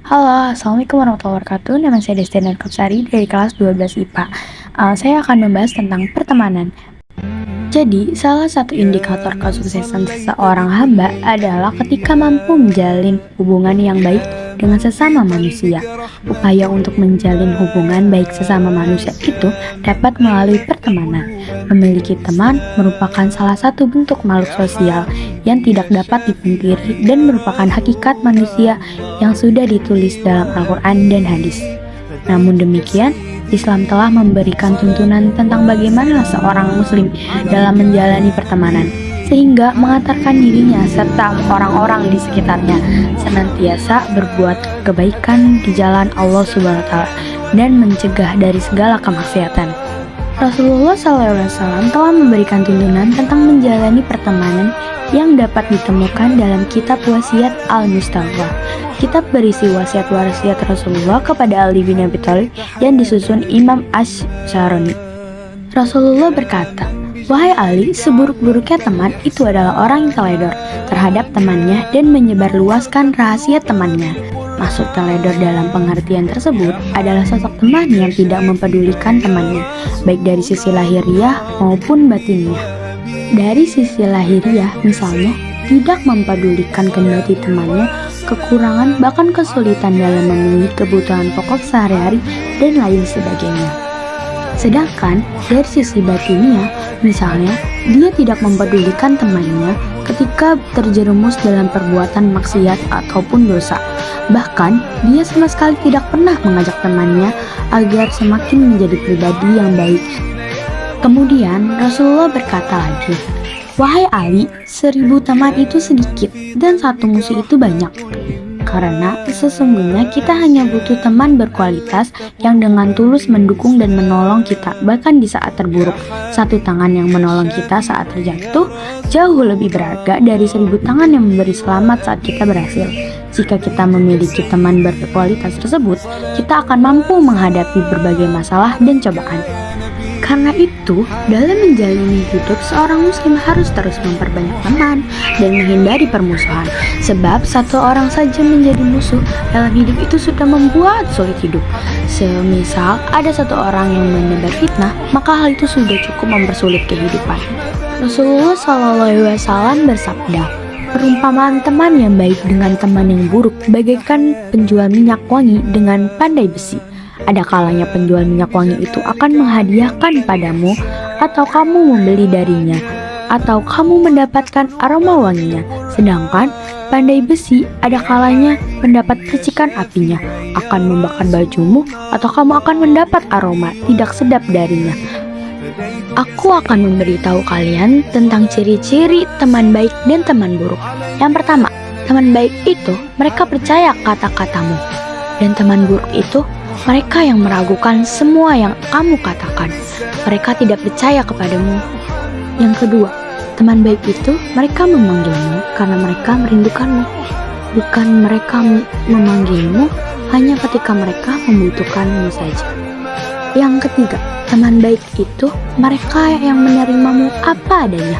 Halo, Assalamualaikum warahmatullahi wabarakatuh. Nama saya Destina Kupsari dari kelas 12 IPA. Saya akan membahas tentang pertemanan. Jadi, salah satu indikator kesuksesan seseorang hamba adalah ketika mampu menjalin hubungan yang baik dengan sesama manusia. Upaya untuk menjalin hubungan baik sesama manusia itu dapat melalui pertemanan. Memiliki teman merupakan salah satu bentuk makhluk sosial yang tidak dapat dipungkiri dan merupakan hakikat manusia yang sudah ditulis dalam Al-Quran dan hadis. Namun demikian, Islam telah memberikan tuntunan tentang bagaimana seorang muslim dalam menjalani pertemanan, sehingga mengantarkan dirinya serta orang-orang di sekitarnya senantiasa berbuat kebaikan di jalan Allah Subhanahu wa taala dan mencegah dari segala kemaksiatan. Rasulullah SAW telah memberikan tuntunan tentang menjalani pertemanan yang dapat ditemukan dalam kitab Wasiat Al-Mustafa. Kitab berisi wasiat-wasiat Rasulullah kepada Ali bin Abi Thalib yang disusun Imam Ash-Sharoni. Rasulullah berkata, "Wahai Ali, seburuk-buruknya teman itu adalah orang yang teledor terhadap temannya dan menyebarluaskan rahasia temannya." Maksud teledor dalam pengertian tersebut adalah sosok teman yang tidak mempedulikan temannya, baik dari sisi lahiriah maupun batiniah. Dari sisi lahiriah, misalnya, tidak mempedulikan kendati temannya, kekurangan bahkan kesulitan dalam memenuhi kebutuhan pokok sehari-hari dan lain sebagainya. Sedangkan dari sisi batiniah, misalnya, dia tidak mempedulikan temannya ketika terjerumus dalam perbuatan maksiat ataupun dosa. Bahkan, dia sama sekali tidak pernah mengajak temannya agar semakin menjadi pribadi yang baik. Kemudian Rasulullah berkata lagi, "Wahai Ali, 1000 teman itu sedikit dan 1 musuh itu banyak. Karena sesungguhnya kita hanya butuh teman berkualitas yang dengan tulus mendukung dan menolong kita bahkan di saat terburuk. 1 tangan yang menolong kita saat terjatuh jauh lebih berharga dari 1000 tangan yang memberi selamat saat kita berhasil. Jika kita memiliki teman berkualitas tersebut, kita akan mampu menghadapi berbagai masalah dan cobaan." Karena itu, dalam menjalani hidup, seorang muslim harus terus memperbanyak teman dan menghindari permusuhan. Sebab satu orang saja menjadi musuh dalam hidup itu sudah membuat sulit hidup. Semisal ada 1 orang yang menebar fitnah, maka hal itu sudah cukup mempersulit kehidupan. Rasulullah SAW bersabda, "Perumpamaan teman yang baik dengan teman yang buruk bagaikan penjual minyak wangi dengan pandai besi. Ada kalanya penjual minyak wangi itu akan menghadiahkan padamu, atau kamu membeli darinya, atau kamu mendapatkan aroma wanginya. Sedangkan pandai besi ada kalanya mendapat percikan apinya, akan membakar bajumu, atau kamu akan mendapat aroma tidak sedap darinya." Aku akan memberitahu kalian tentang ciri-ciri teman baik dan teman buruk. Yang pertama, teman baik itu mereka percaya kata-katamu, dan teman buruk itu mereka yang meragukan semua yang kamu katakan. Mereka tidak percaya kepadamu. Yang kedua, teman baik itu mereka memanggilmu karena mereka merindukanmu. Bukan mereka memanggilmu hanya ketika mereka membutuhkanmu saja. Yang ketiga, teman baik itu mereka yang menerimamu apa adanya.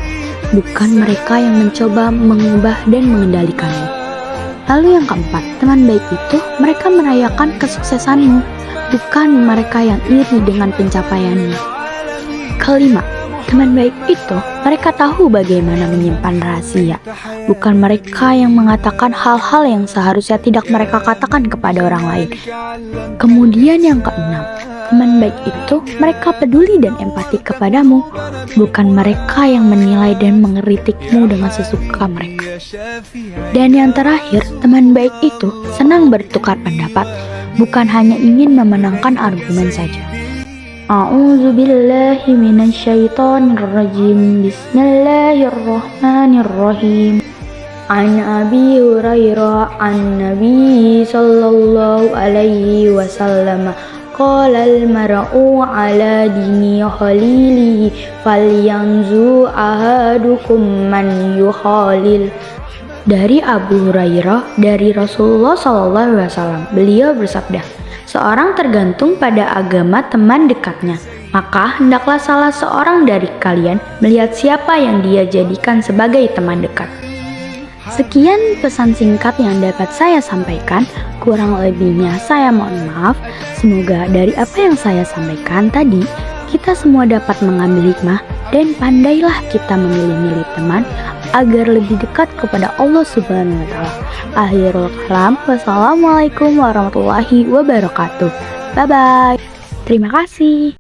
Bukan mereka yang mencoba mengubah dan mengendalikanmu. Lalu yang keempat, teman baik itu mereka merayakan kesuksesanmu, bukan mereka yang iri dengan pencapaianmu. Kelima, teman baik itu mereka tahu bagaimana menyimpan rahasia, bukan mereka yang mengatakan hal-hal yang seharusnya tidak mereka katakan kepada orang lain. Kemudian yang keenam, teman baik itu mereka peduli dan empati kepadamu, bukan mereka yang menilai dan mengkritikmu dengan sesuka mereka. Dan yang terakhir, teman baik itu senang bertukar pendapat, bukan hanya ingin memenangkan argumen saja. A'udzubillahi minasyaitonirrajim. Bismillahirrahmanirrahim. An Abi Hurairah an Nabi sallallahu alaihi wasallam qala al-mar'u ala dini khalilihi falyanzu ahadukum man yukhalil. Dari Abu Hurairah dari Rasulullah SAW, beliau bersabda, "Seorang tergantung pada agama teman dekatnya, maka hendaklah salah seorang dari kalian melihat siapa yang dia jadikan sebagai teman dekat." Sekian pesan singkat yang dapat saya sampaikan. Kurang lebihnya saya mohon maaf. Semoga dari apa yang saya sampaikan tadi, kita semua dapat mengambil hikmah dan pandailah kita memilih-milih teman agar lebih dekat kepada Allah Subhanahu wa taala. Akhirul kalam, wassalamualaikum warahmatullahi wabarakatuh. Bye bye. Terima kasih.